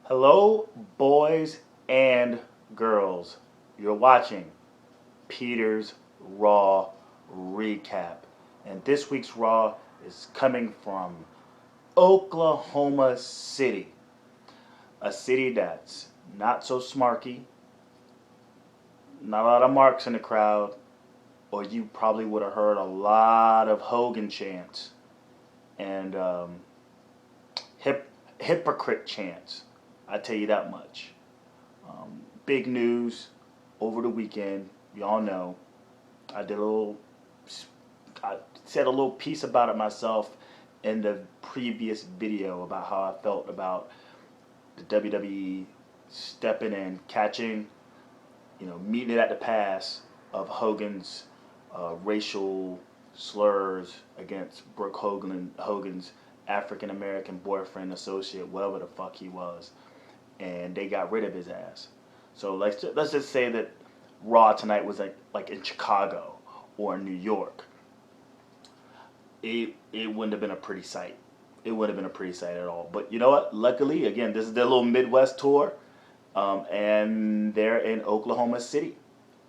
Hello, boys and girls. You're watching Peter's Raw Recap. And this week's Raw is coming from Oklahoma City, a city that's not so smarky, not a lot of marks in the crowd, or you probably would have heard a lot of Hogan chants and hypocrite chants. I tell you that much. Big news over the weekend. Y'all know I did a little. I said a little piece about it myself in the previous video about how I felt about the WWE stepping in, catching, meeting it at the pass of Hogan's racial slurs against Brooke Hogan's African American boyfriend, associate, whatever the fuck he was, and they got rid of his ass. So let's just say that Raw tonight was like in Chicago or in New York. It wouldn't have been a pretty sight. It wouldn't have been a pretty sight at all. But you know what? Luckily, again, this is their little Midwest tour, and they're in Oklahoma City,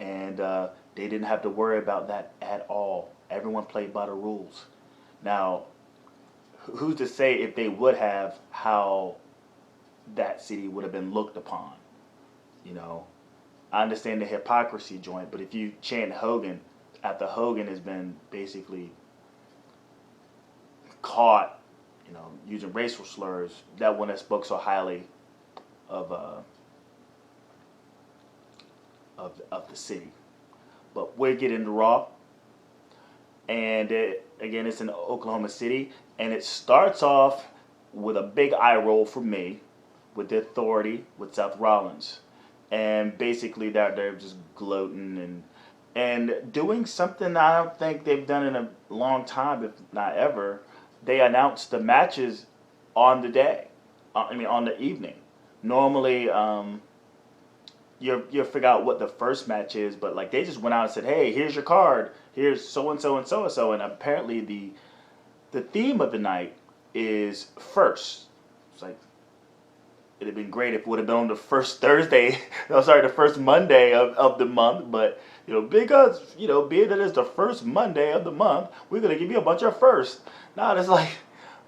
and they didn't have to worry about that at all. Everyone played by the rules. Now, who's to say if they would have, how that city would have been looked upon? I understand the hypocrisy joint, but if you chant Hogan after Hogan has been basically caught, using racial slurs, that one that spoke so highly of the city. But we'll get into Raw, and again, it's in Oklahoma City, and it starts off with a big eye roll for me, with the Authority, with Seth Rollins. And basically they're just gloating and doing something I don't think they've done in a long time, if not ever. They announced the matches on the day. On the evening. Normally, you figure out what the first match is, but like they just went out and said, "Hey, here's your card. Here's so and so and so and so." And apparently the theme of the night is first. It's like, it'd have been great if it would have been on the first Thursday, the first Monday of the month. But, because, being that it's the first Monday of the month, we're going to give you a bunch of firsts. Now it's like,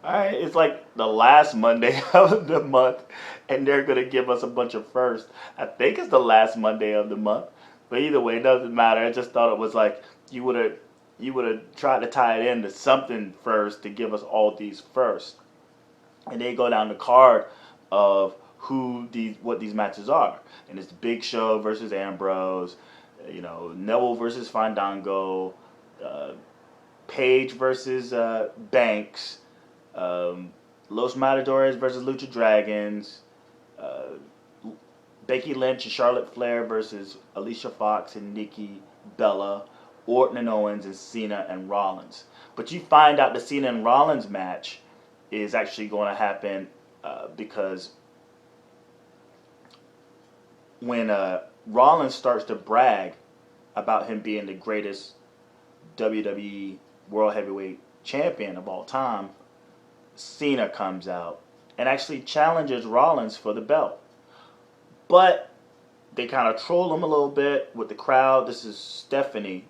all right, it's like the last Monday of the month, and they're going to give us a bunch of firsts. I think it's the last Monday of the month. But either way, it doesn't matter. I just thought it was like you would have tried to tie it into something first to give us all these firsts. And they go down the card of what these matches are, and it's Big Show versus Ambrose, Neville versus Fandango, Page versus Banks, Los Matadors versus Lucha Dragons, Becky Lynch and Charlotte Flair versus Alicia Fox and Nikki Bella, Orton and Owens, and Cena and Rollins. But you find out the Cena and Rollins match is actually going to happen because when Rollins starts to brag about him being the greatest WWE World Heavyweight Champion of all time, Cena comes out and actually challenges Rollins for the belt. But they kind of troll him a little bit with the crowd. This is Stephanie.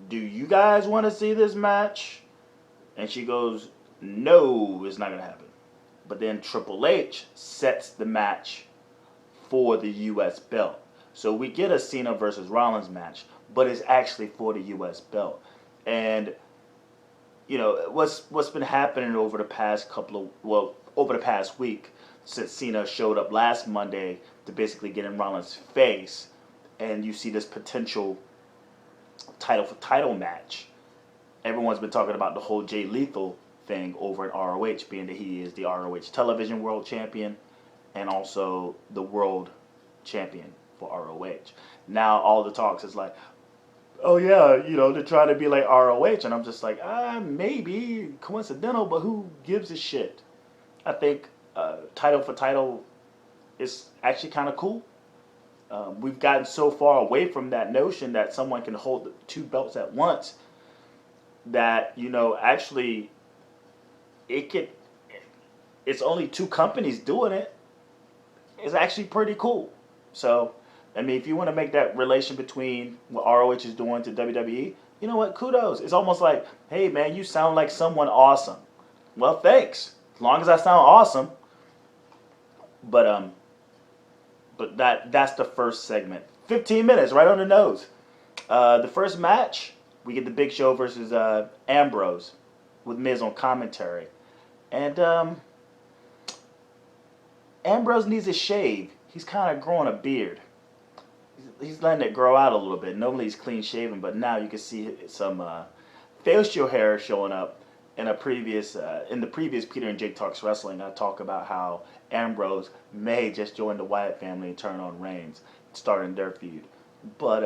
Do you guys want to see this match? And she goes, "No, it's not going to happen." But then Triple H sets the match for the U.S. belt. So we get a Cena versus Rollins match, but it's actually for the U.S. belt. And, what's been happening over the past over the past week, since Cena showed up last Monday to basically get in Rollins' face, and you see this potential title for title match. Everyone's been talking about the whole Jay Lethal thing over at ROH, being that he is the ROH Television World Champion and also the World Champion for ROH. Now all the talks is like, oh yeah, they're trying to be like ROH, and I'm just like, maybe coincidental, but who gives a shit? I think title for title is actually kind of cool. We've gotten so far away from that notion that someone can hold the two belts at once that actually it could it's only two companies doing it, it's actually pretty cool. So, I mean, if you want to make that relation between what ROH is doing to WWE, you know what? Kudos. It's almost like, hey man, you sound like someone awesome. Well, thanks. As long as I sound awesome. But that's the first segment. 15 minutes, right on the nose. The first match, we get the Big Show versus Ambrose with Miz on commentary. And Ambrose needs a shave. He's kind of growing a beard. He's letting it grow out a little bit. Normally he's clean shaven, but now you can see some facial hair showing up. In the previous Peter and Jake Talks Wrestling, I talk about how Ambrose may just join the Wyatt family and turn on Reigns, starting their feud. But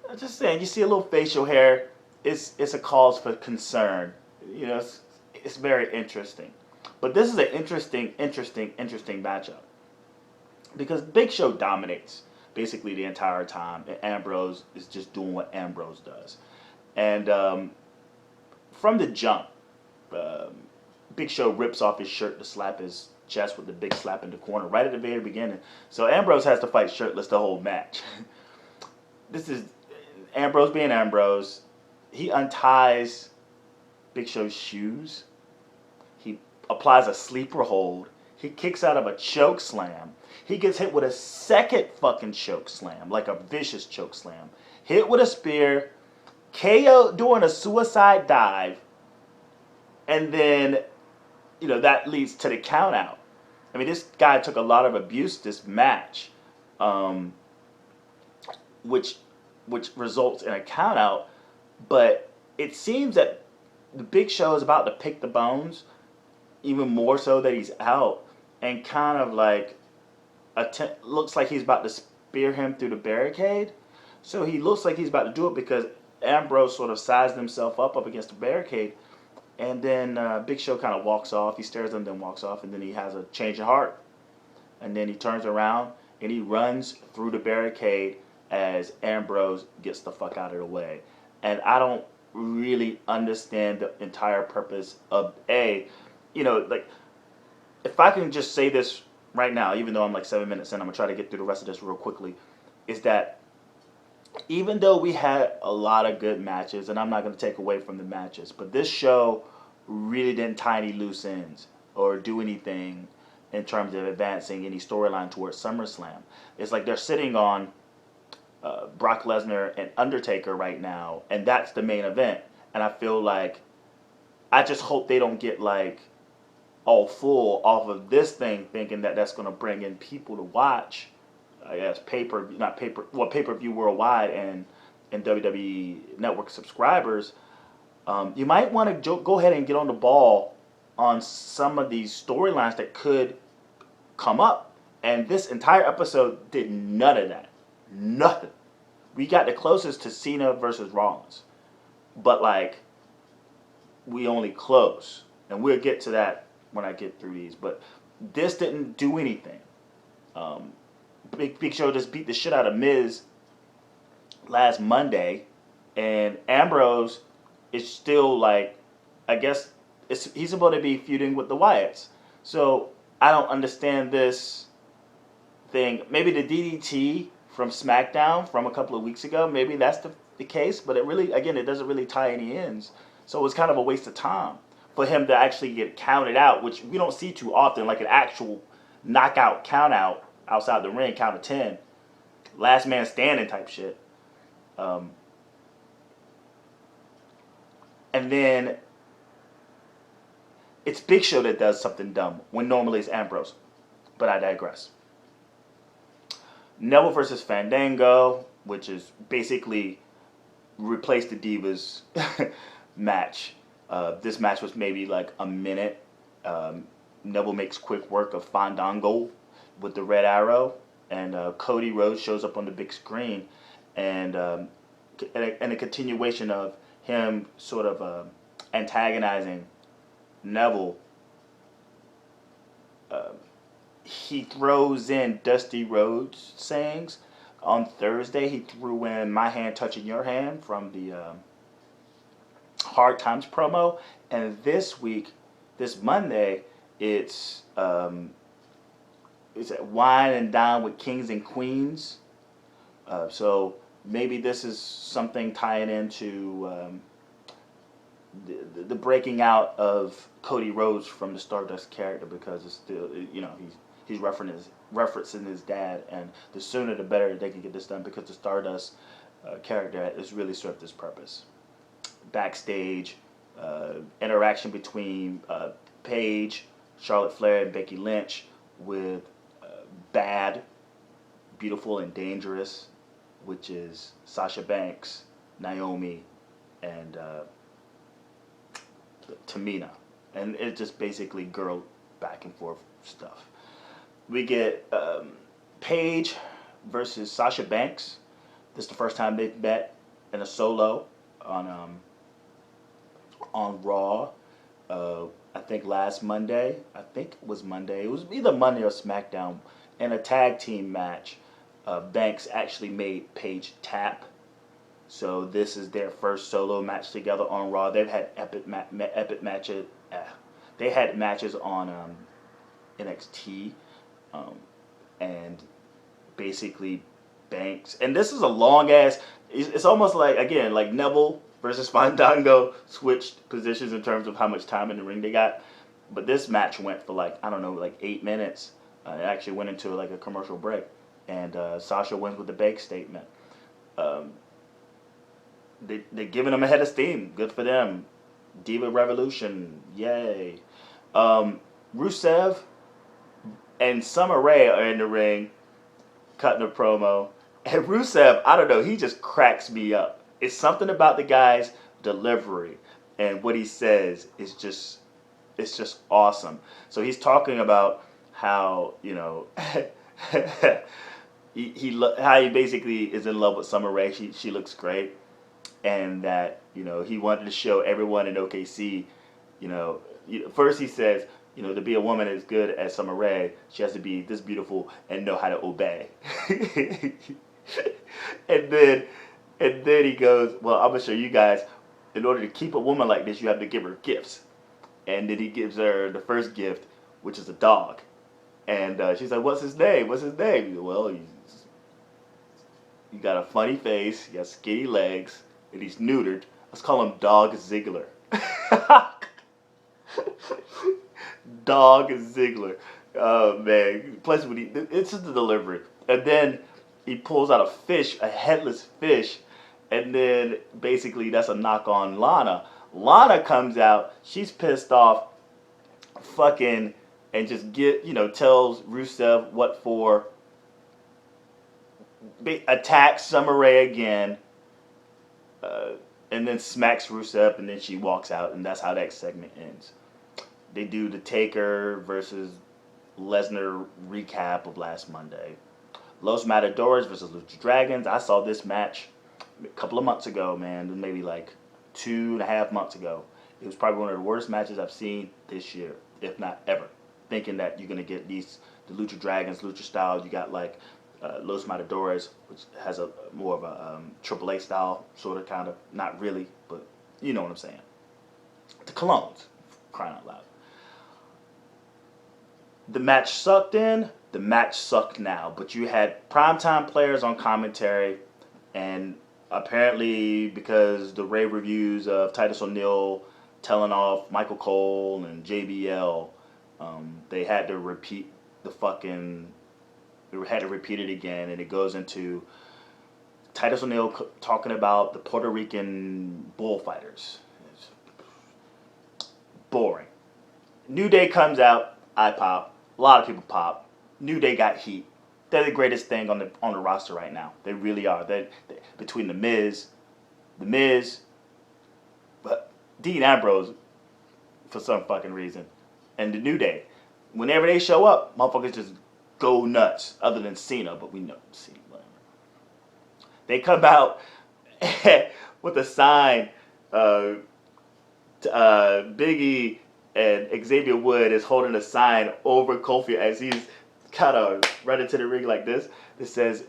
I'm just saying, you see a little facial hair, it's a cause for concern. You know, it's very interesting. But this is an interesting matchup because Big Show dominates basically the entire time, and Ambrose is just doing what Ambrose does. And from the jump, Big Show rips off his shirt to slap his chest with the big slap in the corner right at the very beginning. So Ambrose has to fight shirtless the whole match. This is Ambrose being Ambrose. He unties Big Show's shoes. He applies a sleeper hold. He kicks out of a choke slam. He gets hit with a second fucking choke slam, like a vicious choke slam. Hit with a spear. KO doing a suicide dive, and then, you know, that leads to the count out. I mean, this guy took a lot of abuse this match, which results in a count out, but it seems that the Big Show is about to pick the bones, even more so that he's out, and kind of like looks like he's about to spear him through the barricade. So he looks like he's about to do it because Ambrose sort of sized himself up against the barricade, and then Big Show kind of walks off. He stares at him, then walks off, and then he has a change of heart. And then he turns around, and he runs through the barricade as Ambrose gets the fuck out of the way. And I don't really understand the entire purpose of like, if I can just say this right now, even though I'm like 7 minutes in, I'm going to try to get through the rest of this real quickly, is that even though we had a lot of good matches, and I'm not going to take away from the matches, but this show really didn't tie any loose ends or do anything in terms of advancing any storyline towards SummerSlam. It's like they're sitting on Brock Lesnar and Undertaker right now, and that's the main event. And I feel like, I just hope they don't get like all full off of this thing, thinking that that's going to bring in people to watch. I guess pay-per-view worldwide and WWE Network subscribers. You might want to go ahead and get on the ball on some of these storylines that could come up. And this entire episode did none of that. Nothing. We got the closest to Cena versus Rollins. But like, we only close. And we'll get to that when I get through these. But this didn't do anything. Big Show just beat the shit out of Miz last Monday, and Ambrose is still like, I guess he's supposed to be feuding with the Wyatts. So I don't understand this thing. Maybe the DDT from SmackDown from a couple of weeks ago, maybe that's the case, but it doesn't really tie any ends. So it's kind of a waste of time for him to actually get counted out, which we don't see too often, like an actual knockout count out outside the ring, count of 10, last man standing type shit. And then it's Big Show that does something dumb when normally it's Ambrose. But I digress. Neville versus Fandango, which is basically replace the Divas match. This match was maybe like a minute. Neville makes quick work of Fandango with the red arrow, and Cody Rhodes shows up on the big screen, and a continuation of him sort of antagonizing Neville. He throws in Dusty Rhodes sayings. On Thursday, he threw in "My Hand Touching Your Hand" from the Hard Times promo, and this Monday, It's wine and dine with kings and queens. So maybe this is something tying into the breaking out of Cody Rhodes from the Stardust character, because it's still, he's referencing his dad, and the sooner the better they can get this done, because the Stardust character has really served this purpose. Backstage interaction between Paige, Charlotte Flair, and Becky Lynch with Bad, Beautiful, and Dangerous, which is Sasha Banks, Naomi, and Tamina. And it's just basically girl back and forth stuff. We get Paige versus Sasha Banks. This is the first time they've met in a solo on Raw. I think last Monday. I think it was Monday. It was either Monday or SmackDown. In a tag team match, Banks actually made Paige tap. So this is their first solo match together on Raw. They've had epic matches. They had matches on NXT, and basically Banks. And this is a long ass. It's almost like, again, like Neville versus Fandango switched positions in terms of how much time in the ring they got. But this match went for like 8 minutes. It actually went into like a commercial break, and Sasha wins with the bank statement. They're giving them a head of steam. Good for them. Diva Revolution, yay. Rusev and Summer Rae are in the ring, cutting a promo. And Rusev, I don't know, he just cracks me up. It's something about the guy's delivery, and what he says is just, it's just awesome. So he's talking about how, how he basically is in love with Summer Rae. She looks great, and that he wanted to show everyone in OKC, first he says, to be a woman as good as Summer Rae, she has to be this beautiful and know how to obey. and then he goes, well, I'm gonna show you guys. In order to keep a woman like this, you have to give her gifts. And then he gives her the first gift, which is a dog. And she's like, what's his name? What's his name? He goes, well, you got a funny face, you got skinny legs, and he's neutered. Let's call him Dog Ziggler. Dog Ziggler. Oh, man. Plus, it's just the delivery. And then he pulls out a fish, a headless fish, and then basically that's a knock on Lana. Lana comes out, she's pissed off, fucking, and just tells Rusev what for, attacks Summer Rae again, and then smacks Rusev, and then she walks out, and that's how that segment ends. They do the Taker versus Lesnar recap of last Monday. Los Matadors versus Lucha Dragons. I saw this match a couple of months ago, man, maybe like 2.5 months ago. It was probably one of the worst matches I've seen this year, if not ever. Thinking that you're going to get the Lucha Dragons, Lucha style. You got like Los Matadors, which has a more of a AAA style, sort of, kind of. Not really, but you know what I'm saying. The Clones, crying out loud. The match sucked in, the match sucked now. But you had primetime players on commentary, and apparently because the rave reviews of Titus O'Neil telling off Michael Cole and JBL, they had to repeat it again, and it goes into Titus O'Neil talking about the Puerto Rican bullfighters. It's boring. New Day comes out, I pop. A lot of people pop. New Day got heat. They're the greatest thing on the roster right now. They really are. They between the Miz, but Dean Ambrose, for some fucking reason, and the New Day. Whenever they show up, motherfuckers just go nuts. Other than Cena, but we know Cena. Whatever. They come out with a sign. Biggie and Xavier Wood is holding a sign over Kofi as he's kind of running to the ring like this. That says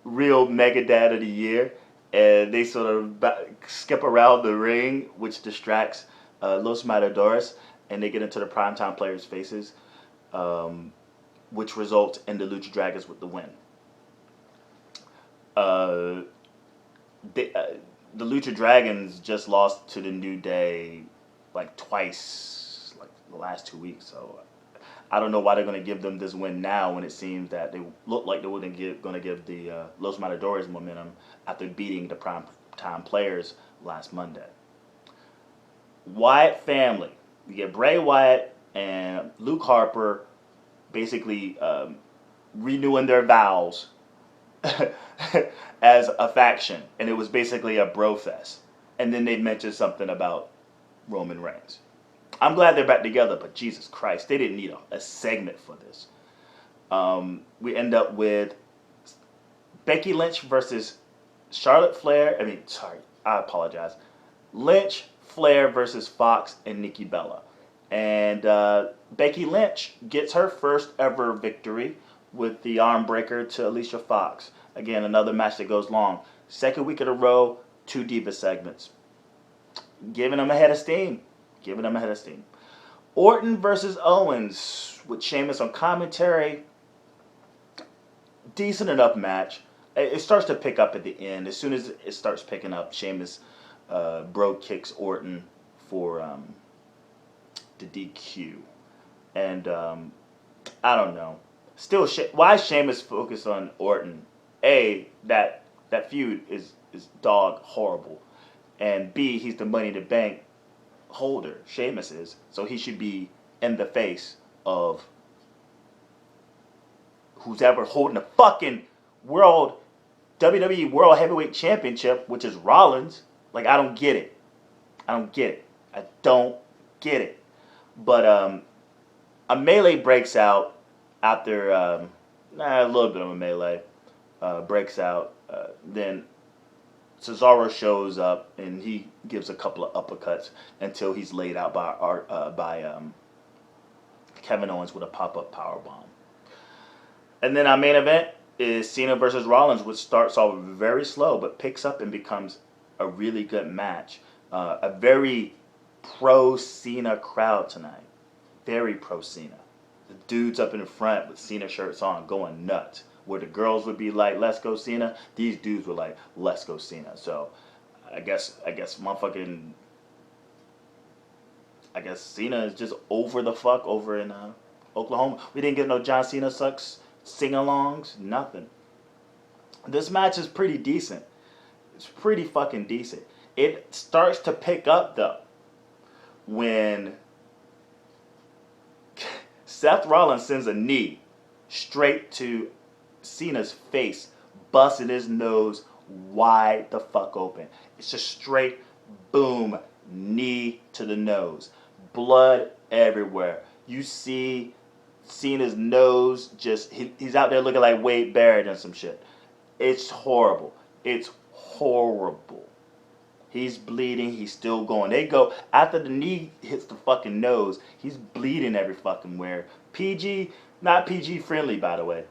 "Real Mega Dad of the Year," and they sort of skip around the ring, which distracts Los Matadors. and they get into the primetime players' faces, which results in the Lucha Dragons with the win. The Lucha Dragons just lost to the New Day like twice, like the last 2 weeks. So I don't know why they're going to give them this win now when it seems that they look like they were going to give the Los Matadors momentum after beating the prime time players last Monday. Wyatt family. You get Bray Wyatt and Luke Harper basically renewing their vows as a faction, and it was basically a bro fest. And then they mentioned something about Roman Reigns. I'm glad they're back together, but Jesus Christ, they didn't need a segment for this. We end up with Becky Lynch versus Charlotte Flair. I apologize. Lynch, Flair versus Fox and Nikki Bella. And Becky Lynch gets her first ever victory with the arm breaker to Alicia Fox. Again, another match that goes long. Second week in a row, 2 Diva segments. Giving them a head of steam. Orton versus Owens with Sheamus on commentary. Decent enough match. It starts to pick up at the end. As soon as it starts picking up, Sheamus bro kicks Orton for the DQ. And I don't know. Still, why is Sheamus focused on Orton? A, that feud is dog horrible. And B, he's the Money in the Bank holder. Sheamus is. So he should be in the face of who's ever holding the fucking WWE World Heavyweight Championship, which is Rollins. Like, I don't get it. But a melee breaks out after a little bit of a melee breaks out. Then Cesaro shows up and he gives a couple of uppercuts until he's laid out by Kevin Owens with a pop-up powerbomb. And then our main event is Cena versus Rollins, which starts off very slow but picks up and becomes a really good match. A very pro-Cena crowd tonight. Very pro-Cena. The dudes up in the front with Cena shirts on going nuts. Where the girls would be like, let's go Cena, these dudes were like, let's go Cena. So I guess Cena is just over in Oklahoma. We didn't get no John Cena sucks sing-alongs, nothing. This match is pretty decent. It's pretty fucking decent. It starts to pick up though when Seth Rollins sends a knee straight to Cena's face, busting his nose wide the fuck open. It's just straight boom, knee to the nose. Blood everywhere. You see Cena's nose just, he's out there looking like Wade Barrett and some shit. It's horrible. He's bleeding. He's still going. They go, after the knee hits the fucking nose, he's bleeding every fucking where. Not PG friendly, by the way.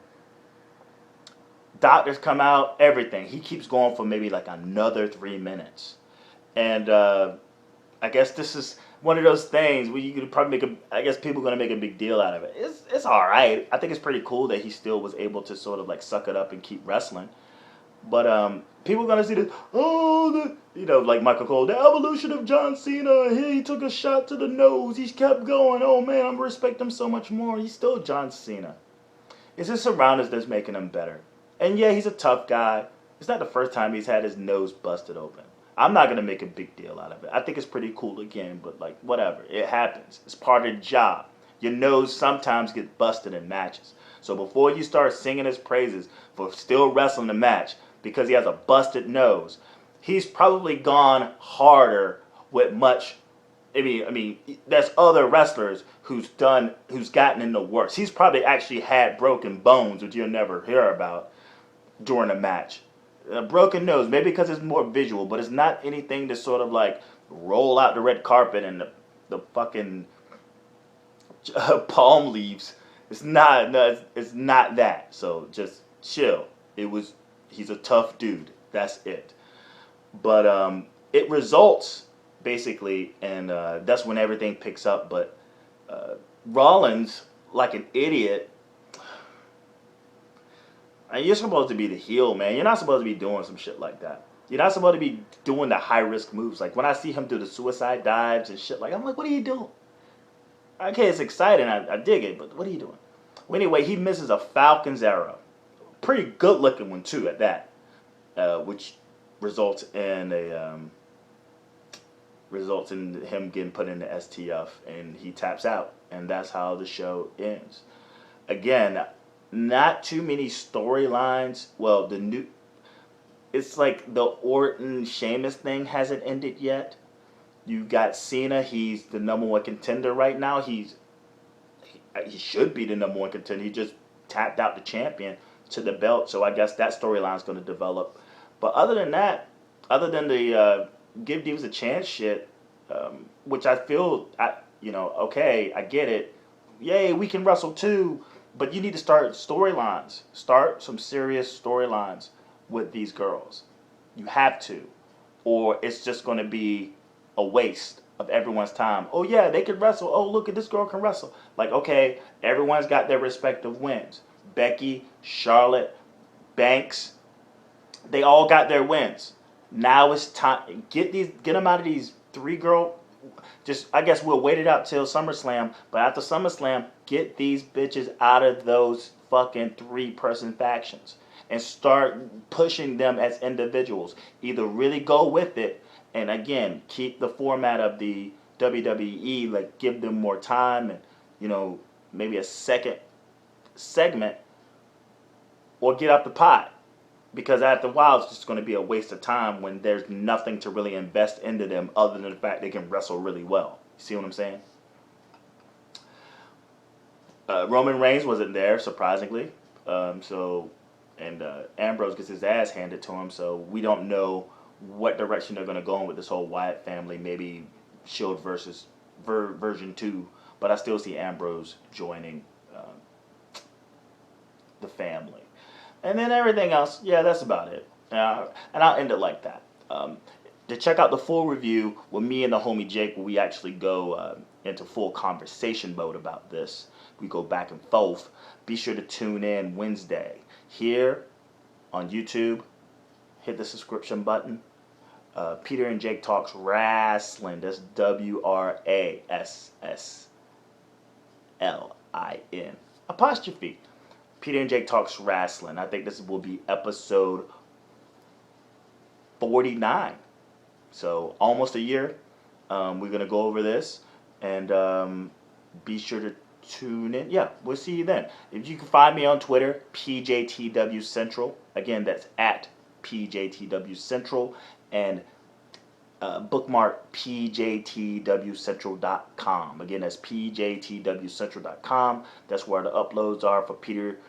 Doctors come out, everything. He keeps going for maybe like another 3 minutes. And I guess this is one of those things where you could probably I guess people are going to make a big deal out of it. It's alright. I think it's pretty cool that he still was able to sort of like suck it up and keep wrestling. But people are going to see this, like Michael Cole, the evolution of John Cena. He took a shot to the nose. He kept going. Oh man, I respect him so much more. He's still John Cena. It's his surroundings that's making him better. And yeah, he's a tough guy. It's not the first time he's had his nose busted open. I'm not going to make a big deal out of it. I think it's pretty cool again, but like, whatever. It happens. It's part of the job. Your nose sometimes gets busted in matches. So before you start singing his praises for still wrestling the match because he has a busted nose, he's probably gone harder with much. I mean, there's other wrestlers who's gotten in the works. He's probably actually had broken bones, which you'll never hear about during a match. A broken nose, maybe because it's more visual, but it's not anything to sort of like roll out the red carpet and the fucking palm leaves. It's not that. So just chill. He's a tough dude. That's it. But it results basically, and that's when everything picks up. But Rollins, like an idiot. And you're supposed to be the heel, man. You're not supposed to be doing some shit like that. You're not supposed to be doing the high risk moves. Like when I see him do the suicide dives and shit, like I'm like, what are you doing? Okay, it's exciting. I dig it, but what are you doing? Well, anyway, he misses a Falcon's arrow. Pretty good looking one too at that, which results in him getting put in the STF, and he taps out, and that's how the show ends. Again, not too many storylines. Well, it's like the Orton Sheamus thing hasn't ended yet. You got Cena. He's the number one contender right now. He should be the number one contender. He just tapped out the champion to the belt. So I guess that storyline's going to develop. But other than that, other than the give Divas a chance shit, which I feel, okay, I get it. Yay, we can wrestle too. But you need to start storylines. Start some serious storylines with these girls. You have to. Or it's just going to be a waste of everyone's time. Oh yeah, they can wrestle. Oh, look at this girl can wrestle. Like, okay, everyone's got their respective wins. Becky, Charlotte, Banks, they all got their wins. Now it's time, get them out of these three girl. Just, I guess we'll wait it out till SummerSlam. But after SummerSlam, get these bitches out of those fucking 3-person factions and start pushing them as individuals. Either really go with it, and again, keep the format of the WWE, like give them more time and, maybe a second segment, or get out the pot. Because after a while, it's just going to be a waste of time when there's nothing to really invest into them other than the fact they can wrestle really well. You see what I'm saying? Roman Reigns wasn't there, surprisingly. And Ambrose gets his ass handed to him, so we don't know what direction they're going to go in with this whole Wyatt family. Maybe Shield versus version 2, but I still see Ambrose joining the family. And then everything else, yeah, that's about it. And I'll end it like that. To check out the full review with me and the homie Jake, where we actually go into full conversation mode about this. We go back and forth. Be sure to tune in Wednesday here on YouTube. Hit the subscription button. Peter and Jake Talks Wrestling. That's WRASSLIN apostrophe. Peter and Jake Talks Wrestling. I think this will be episode 49. So almost a year. We're going to go over this. And be sure to tune in. Yeah, we'll see you then. If you can find me on Twitter, PJTW Central. Again, that's at PJTW Central. And bookmark pjtwcentral.com. Again, that's pjtwcentral.com. That's where the uploads are for Peter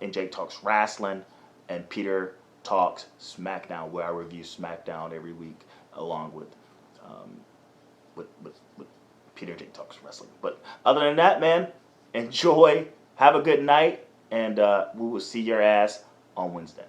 and Jake Talks Wrestling and Peter Talks SmackDown, where I review SmackDown every week along with Peter and Jake Talks Wrestling. But other than that, man, enjoy, have a good night, and we will see your ass on Wednesday.